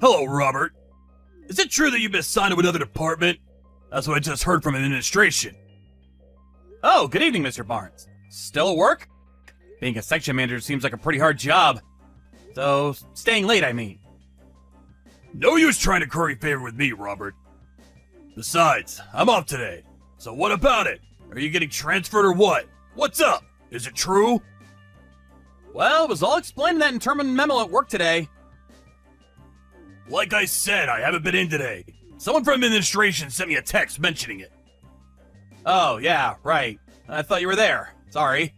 Hello, Robert. Is it true that you've been assigned to another department? That's what I just heard from administration. Oh, good evening, Mr. Barnes. Still at work? Being a section manager seems like a pretty hard job. So, staying late, I mean. No use trying to curry favor with me, Robert. Besides, I'm off today. So what about it? Are you getting transferred or what? What's up? Is it true? Well, it was all explained in that internal memo at work today. Like I said, I haven't been in today. Someone from administration sent me a text mentioning it. Oh, yeah, right. I thought you were there. Sorry.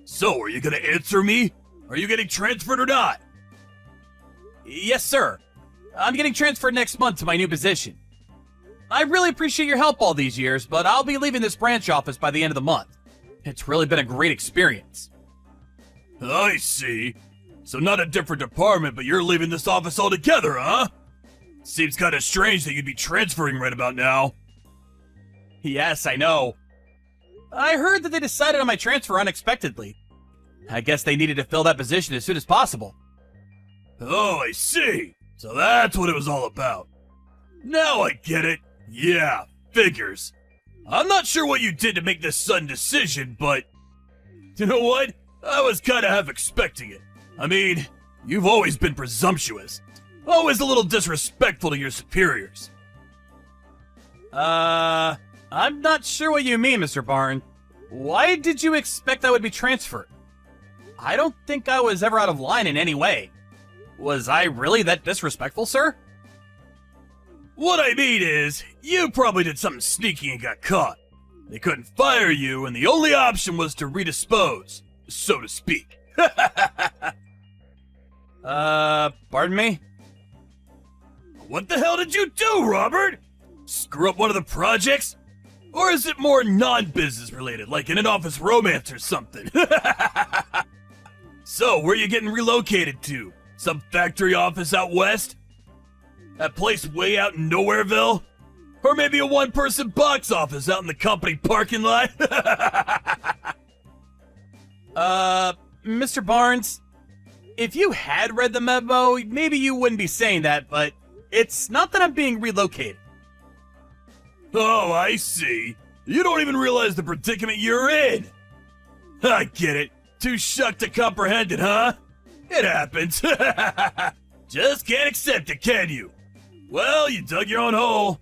So, are you gonna answer me? Are you getting transferred or not? Yes, sir. I'm getting transferred next month to my new position. I really appreciate your help all these years, but I'll be leaving this branch office by the end of the month. It's really been a great experience. I see. So not a different department, but you're leaving this office altogether, huh? Seems kinda strange that you'd be transferring right about now. Yes, I know. I heard that they decided on my transfer unexpectedly. I guess they needed to fill that position as soon as possible. Oh, I see. So that's what it was all about. Now I get it. Yeah, figures. I'm not sure what you did to make this sudden decision, but... You know what? I was kinda half expecting it. I mean, you've always been presumptuous. Always a little disrespectful to your superiors. I'm not sure what you mean, Mr. Barnes. Why did you expect I would be transferred? I don't think I was ever out of line in any way. Was I really that disrespectful, sir? What I mean is, you probably did something sneaky and got caught. They couldn't fire you, and the only option was to redispose, so to speak. Pardon me? What the hell did you do, Robert? Screw up one of the projects? Or is it more non-business related, like in an office romance or something? So, where you getting relocated to? Some factory office out west? That place way out in Nowhereville? Or maybe a one-person box office out in the company parking lot? Mr. Barnes, if you had read the memo, maybe you wouldn't be saying that, but it's not that I'm being relocated. Oh, I see. You don't even realize the predicament you're in. I get it. Too shucked to comprehend it, huh? It happens. Just can't accept it, can you? Well, you dug your own hole.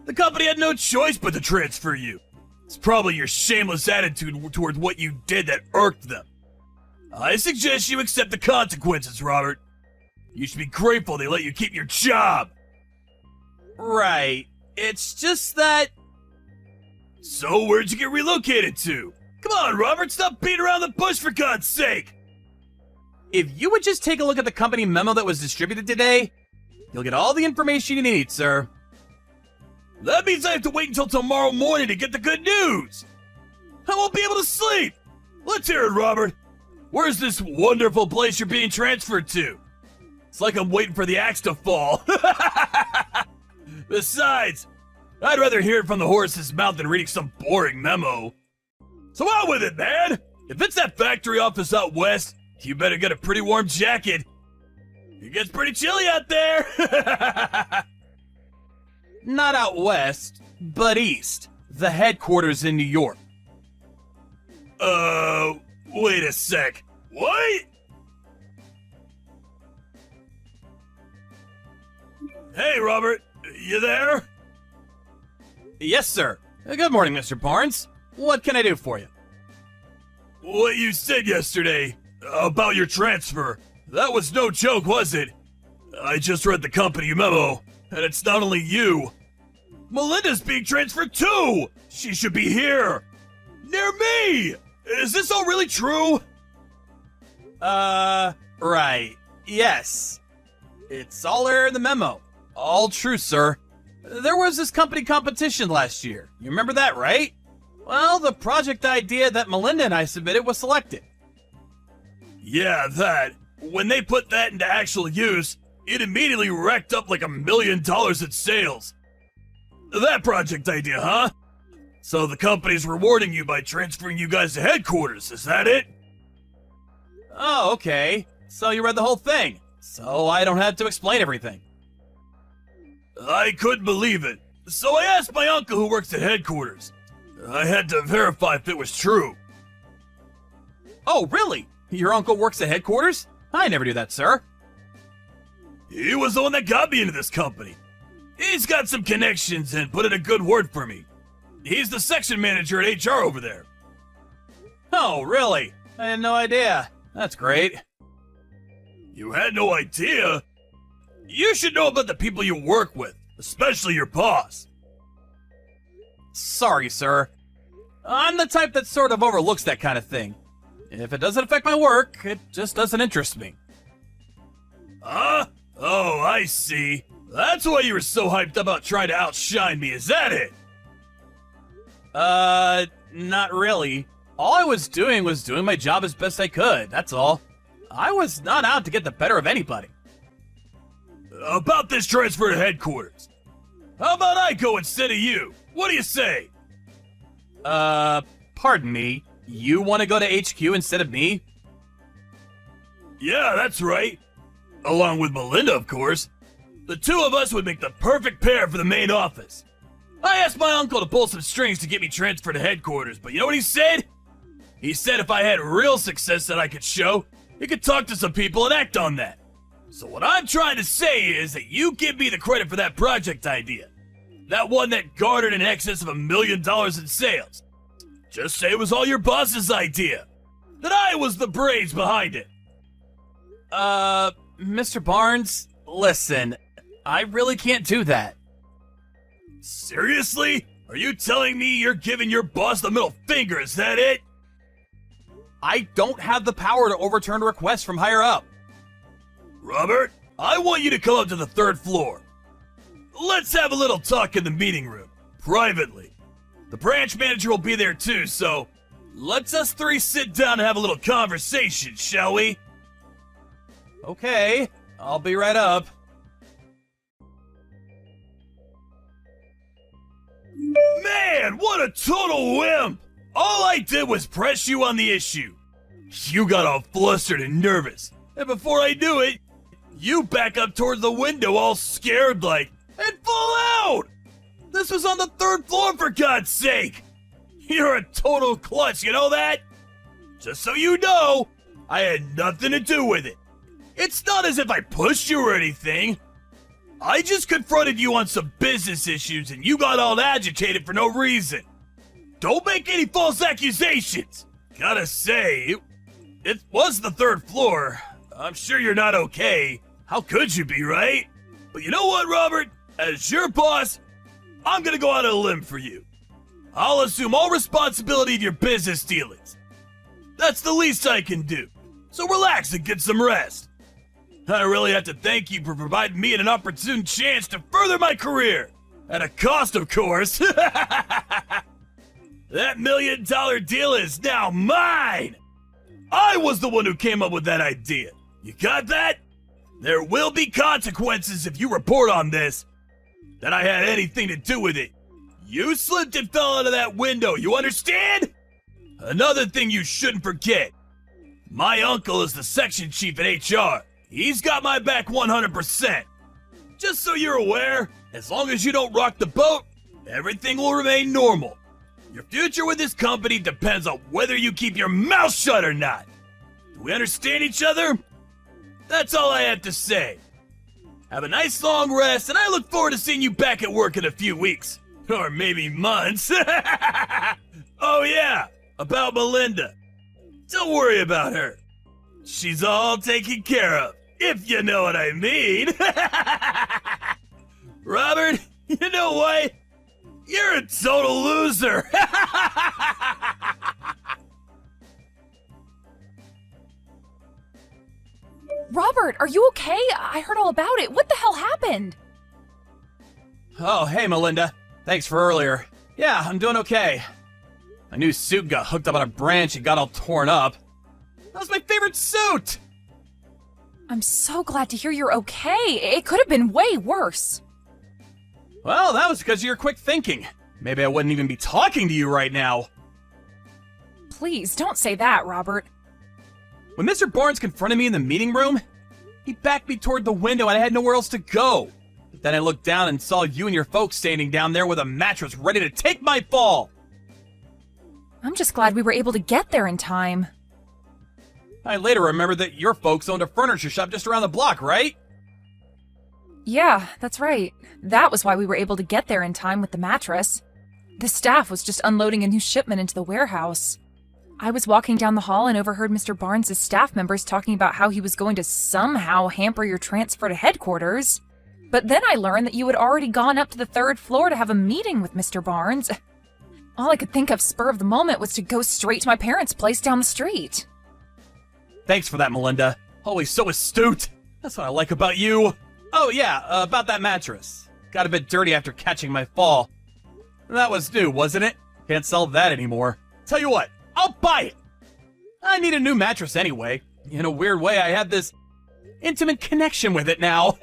The company had no choice but to transfer you. It's probably your shameless attitude towards what you did that irked them. I suggest you accept the consequences, Robert. You should be grateful they let you keep your job. Right. It's just that... So where'd you get relocated to? Come on, Robert, stop beating around the bush for God's sake! If you would just take a look at the company memo that was distributed today, you'll get all the information you need, sir. That means I have to wait until tomorrow morning to get the good news! I won't be able to sleep! Let's hear it, Robert! Where's this wonderful place you're being transferred to? It's like I'm waiting for the axe to fall. Besides, I'd rather hear it from the horse's mouth than reading some boring memo. So out with it, man! If it's that factory office out west, you better get a pretty warm jacket. It gets pretty chilly out there. Not out west, but east. The headquarters in New York. Wait a sec. What? Hey, Robert. You there? Yes, sir. Good morning, Mr. Barnes. What can I do for you? What you said yesterday about your transfer, that was no joke, was it? I just read the company memo, and it's not only you. Melinda's being transferred too! She should be here! Near me! Is this all really true? Right. Yes. It's all there in the memo. All true, sir. There was this company competition last year. You remember that, right? Well, the project idea that Melinda and I submitted was selected. Yeah, that. When they put that into actual use, it immediately racked up like $1 million in sales. That project idea, huh? So the company's rewarding you by transferring you guys to headquarters, is that it? Oh, okay. So you read the whole thing. so I don't have to explain everything. I couldn't believe it. So I asked my uncle who works at headquarters. I had to verify if it was true. Oh, really? Your uncle works at headquarters? I never knew that, sir. He was the one that got me into this company. He's got some connections and put in a good word for me. He's the section manager at HR over there. Oh, really? I had no idea. That's great. You had no idea? You should know about the people you work with, especially your boss. Sorry, sir. I'm the type that sort of overlooks that kind of thing. If it doesn't affect my work, it just doesn't interest me. Huh? Oh, I see. That's why you were so hyped about trying to outshine me, is that it? Not really. All I was doing my job as best I could, that's all. I was not out to get the better of anybody. About this transfer to headquarters. How about I go instead of you? What do you say? Pardon me. You want to go to HQ instead of me? Yeah, that's right. Along with Melinda, of course. The two of us would make the perfect pair for the main office. I asked my uncle to pull some strings to get me transferred to headquarters, but you know what he said? He said if I had real success that I could show, he could talk to some people and act on that. So what I'm trying to say is that you give me the credit for that project idea. That one that garnered in excess of $1 million in sales. Just say it was all your boss's idea. That I was the brains behind it. Mr. Barnes, listen, I really can't do that. Seriously? Are you telling me you're giving your boss the middle finger, is that it? I don't have the power to overturn requests from higher up. Robert, I want you to come up to the 3rd floor. Let's have a little talk in the meeting room, privately. The branch manager will be there too, so let's us three sit down and have a little conversation, shall we? Okay, I'll be right up. Man, what a total wimp! All I did was press you on the issue. You got all flustered and nervous, and before I knew it, you back up toward the window all scared like, and fall out! This was on the 3rd floor, for God's sake! You're a total klutz, you know that? Just so you know, I had nothing to do with it. It's not as if I pushed you or anything. I just confronted you on some business issues and you got all agitated for no reason. Don't make any false accusations. Gotta say, it was the 3rd floor. I'm sure you're not okay. How could you be, right? But you know what, Robert? As your boss, I'm gonna go out on a limb for you. I'll assume all responsibility of your business dealings. That's the least I can do. So relax and get some rest. I really have to thank you for providing me an opportune chance to further my career. At a cost, of course. That $1 million deal is now mine! I was the one who came up with that idea. You got that? There will be consequences if you report on this. That I had anything to do with it. You slipped and fell out of that window, you understand? Another thing you shouldn't forget. My uncle is the section chief at HR. He's got my back 100%. Just so you're aware, as long as you don't rock the boat, everything will remain normal. Your future with this company depends on whether you keep your mouth shut or not. Do we understand each other? That's all I have to say. Have a nice long rest, and I look forward to seeing you back at work in a few weeks. Or maybe months. Oh yeah, about Melinda. Don't worry about her. She's all taken care of, if you know what I mean. Robert, you know what? You're a total loser. Robert, are you okay? I heard all about it. What the hell happened? Oh, hey, Melinda. Thanks for earlier. Yeah, I'm doing okay. My new suit got hooked up on a branch and got all torn up. That was my favorite suit! I'm so glad to hear you're okay. It could have been way worse. Well, that was because of your quick thinking. Maybe I wouldn't even be talking to you right now. Please, don't say that, Robert. When Mr. Barnes confronted me in the meeting room, He backed me toward the window and I had nowhere else to go. But then I looked down and saw you and your folks standing down there with a mattress ready to take my fall. I'm just glad we were able to get there in time. I later remembered that your folks owned a furniture shop just around the block, right? Yeah, that's right. That was why we were able to get there in time with the mattress. The staff was just unloading a new shipment into the warehouse. I was walking down the hall and overheard Mr. Barnes' staff members talking about how he was going to somehow hamper your transfer to headquarters. But then I learned that you had already gone up to the 3rd floor to have a meeting with Mr. Barnes. All I could think of spur of the moment was to go straight to my parents' place down the street. Thanks for that, Melinda. Always so astute. That's what I like about you. Oh yeah, about that mattress. Got a bit dirty after catching my fall. That was new, wasn't it? Can't sell that anymore. Tell you what, I'll buy it. I need a new mattress anyway. In a weird way, I have this intimate connection with it now.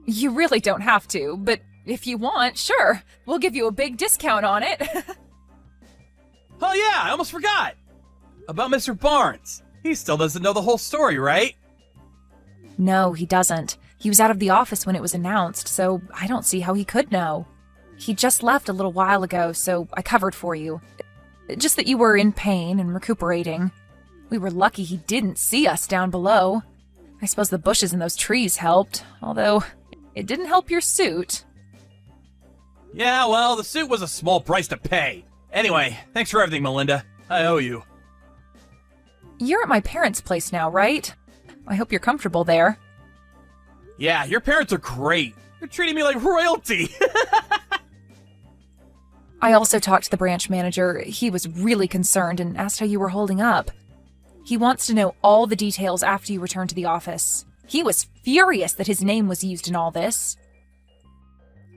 You really don't have to, but if you want, sure. We'll give you a big discount on it. Oh yeah, I almost forgot. About Mr. Barnes. He still doesn't know the whole story, right? No, he doesn't. He was out of the office when it was announced, so I don't see how he could know. He just left a little while ago, so I covered for you. Just that you were in pain and recuperating. We were lucky he didn't see us down below. I suppose the bushes and those trees helped, although it didn't help your suit. Yeah, well, the suit was a small price to pay. Anyway, thanks for everything, Melinda. I owe you. You're at my parents' place now, right? I hope you're comfortable there. Yeah, your parents are great. They're treating me like royalty. I also talked to the branch manager. He was really concerned and asked how you were holding up. He wants to know all the details after you return to the office. He was furious that his name was used in all this.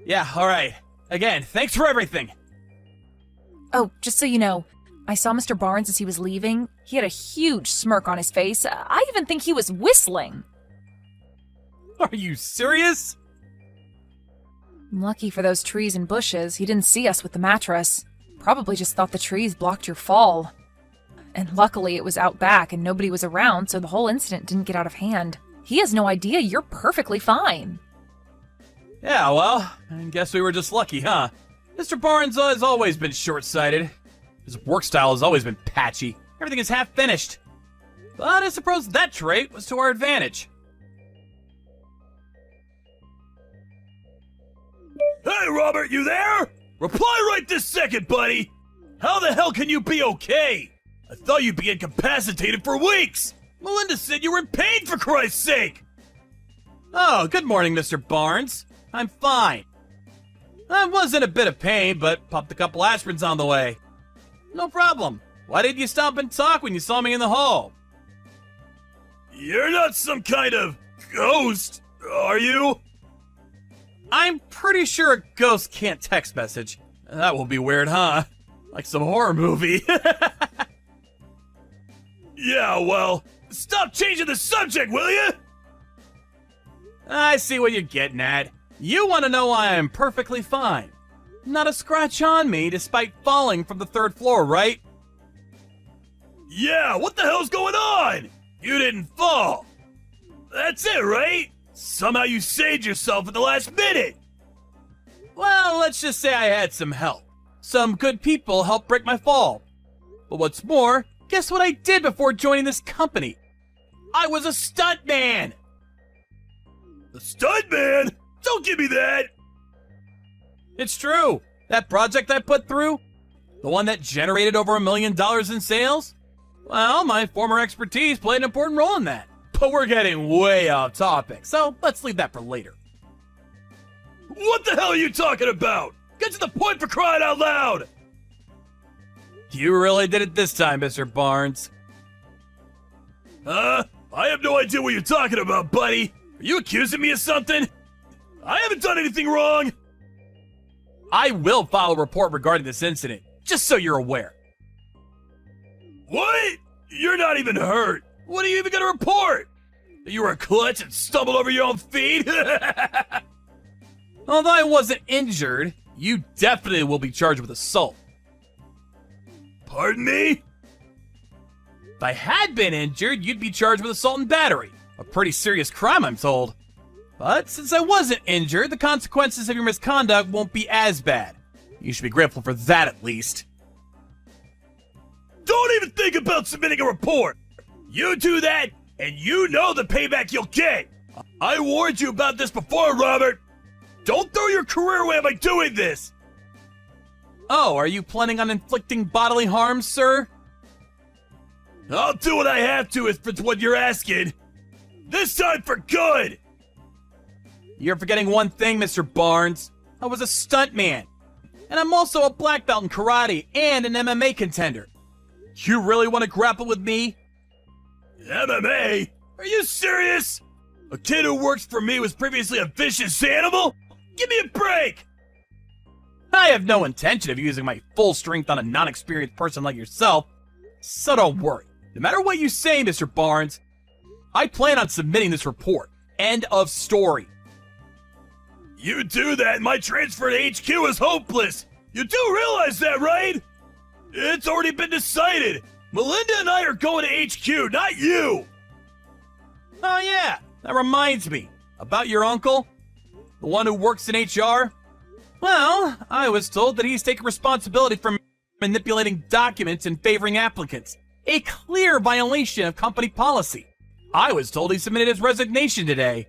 Yeah, alright. Again, thanks for everything. Oh, just so you know, I saw Mr. Barnes as he was leaving. He had a huge smirk on his face. I even think he was whistling. Are you serious? Lucky for those trees and bushes, he didn't see us with the mattress. Probably just thought the trees blocked your fall. And luckily it was out back and nobody was around, so the whole incident didn't get out of hand. He has no idea you're perfectly fine. Yeah, well, I guess we were just lucky, huh? Mr. Barnes has always been short-sighted. His work style has always been patchy. Everything is half-finished. But I suppose that trait was to our advantage. Hey, Robert, you there? Reply right this second, buddy! How the hell can you be okay? I thought you'd be incapacitated for weeks! Melinda said you were in pain, for Christ's sake! Oh, good morning, Mr. Barnes. I'm fine. I was in a bit of pain, but popped a couple aspirins on the way. No problem. Why didn't you stop and talk when you saw me in the hall? You're not some kind of ghost, are you? I'm pretty sure a ghost can't text message. That will be weird, huh? Like some horror movie. Yeah, well, stop changing the subject, will you? I see what you're getting at. You want to know why I'm perfectly fine. Not a scratch on me despite falling from the 3rd floor, right? Yeah, what the hell's going on? You didn't fall. That's it, right? Somehow you saved yourself at the last minute. Well, let's just say I had some help. Some good people helped break my fall. But what's more, guess what I did before joining this company? I was a stuntman! The stuntman? Don't give me that! It's true. That project I put through, the one that generated over $1 million in sales, well, my former expertise played an important role in that. But we're getting way off topic, so let's leave that for later. What the hell are you talking about? Get to the point, for crying out loud! You really did it this time, Mr. Barnes. I have no idea what you're talking about, buddy. Are you accusing me of something? I haven't done anything wrong. I will file a report regarding this incident, just so you're aware. What? You're not even hurt. What are you even gonna report? That you were a klutz and stumbled over your own feet? Although I wasn't injured, you definitely will be charged with assault. Pardon me? If I had been injured, you'd be charged with assault and battery. A pretty serious crime, I'm told. But since I wasn't injured, the consequences of your misconduct won't be as bad. You should be grateful for that at least. Don't even think about submitting a report. You do that, and you know the payback you'll get. I warned you about this before, Robert. Don't throw your career away by doing this. Oh, are you planning on inflicting bodily harm, sir? I'll do what I have to if it's what you're asking. This time for good. You're forgetting one thing, Mr. Barnes. I was a stuntman. And I'm also a black belt in karate and an MMA contender. You really want to grapple with me? MMA? Are you serious? A kid who works for me was previously a vicious animal? Give me a break! I have no intention of using my full strength on a non-experienced person like yourself, so don't worry. No matter what you say, Mr. Barnes, I plan on submitting this report. End of story. You do that, my transfer to HQ is hopeless. You do realize that, right? It's already been decided. Melinda and I are going to HQ, not you. Oh yeah, that reminds me. About your uncle? The one who works in HR? Well, I was told that he's taking responsibility for manipulating documents and favoring applicants. A clear violation of company policy. I was told he submitted his resignation today.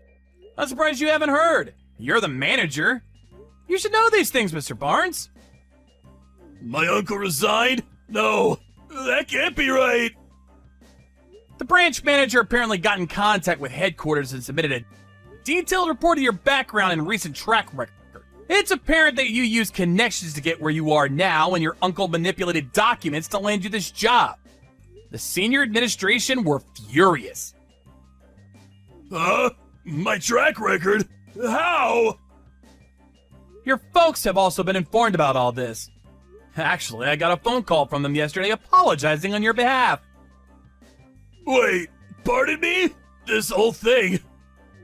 I'm surprised you haven't heard. You're the manager. You should know these things, Mr. Barnes. My uncle resigned? No, that can't be right. The branch manager apparently got in contact with headquarters and submitted a detailed report of your background and recent track record. It's apparent that you used connections to get where you are now, and your uncle manipulated documents to land you this job. The senior administration were furious. My track record? How? Your folks have also been informed about all this. Actually, I got a phone call from them yesterday apologizing on your behalf. Wait, pardon me? This whole thing?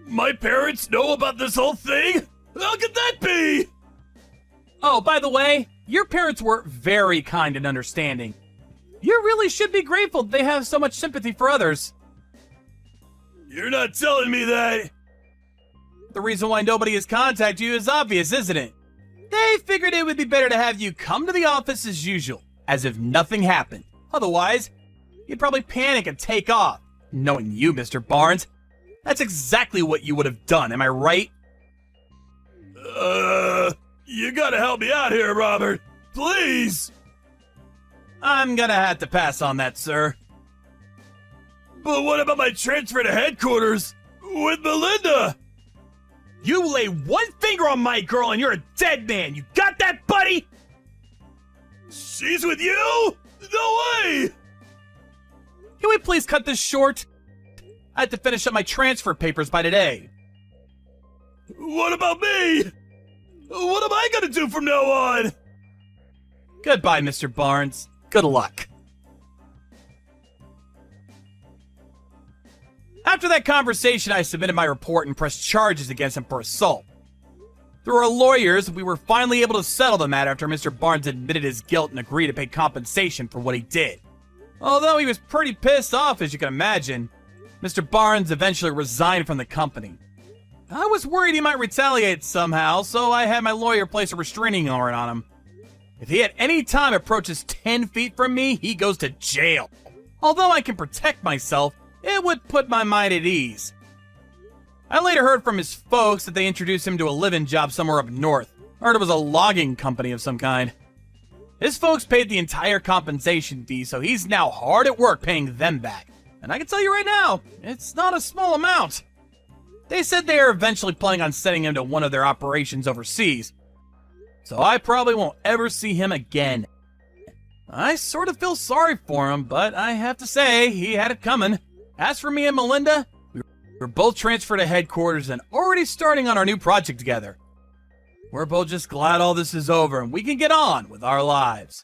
My parents know about this whole thing? How could that be? Oh, by the way, your parents were very kind and understanding. You really should be grateful that they have so much sympathy for others. You're not telling me that. The reason why nobody has contacted you is obvious, isn't it? They figured it would be better to have you come to the office as usual, as if nothing happened. Otherwise, you'd probably panic and take off. Knowing you, Mr. Barnes, that's exactly what you would have done, am I right? You gotta help me out here, Robert. Please. I'm gonna have to pass on that, sir. But what about my transfer to headquarters with Melinda? You lay one finger on my girl and you're a dead man. You got that, buddy? She's with you? No way! Can we please cut this short? I have to finish up my transfer papers by today. What about me? What am I gonna do from now on? Goodbye, Mr. Barnes. Good luck. After that conversation, I submitted my report and pressed charges against him for assault. Through our lawyers, we were finally able to settle the matter after Mr. Barnes admitted his guilt and agreed to pay compensation for what he did. Although he was pretty pissed off, as you can imagine, Mr. Barnes eventually resigned from the company. I was worried he might retaliate somehow, so I had my lawyer place a restraining order on him. If he at any time approaches 10 feet from me, he goes to jail. Although I can protect myself, it would put my mind at ease. I later heard from his folks that they introduced him to a live-in job somewhere up north. I heard it was a logging company of some kind. His folks paid the entire compensation fee, so he's now hard at work paying them back. And I can tell you right now, it's not a small amount. They said they are eventually planning on sending him to one of their operations overseas. So I probably won't ever see him again. I sort of feel sorry for him, but I have to say, he had it coming. As for me and Melinda, we're both transferred to headquarters and already starting on our new project together. We're both just glad all this is over and we can get on with our lives.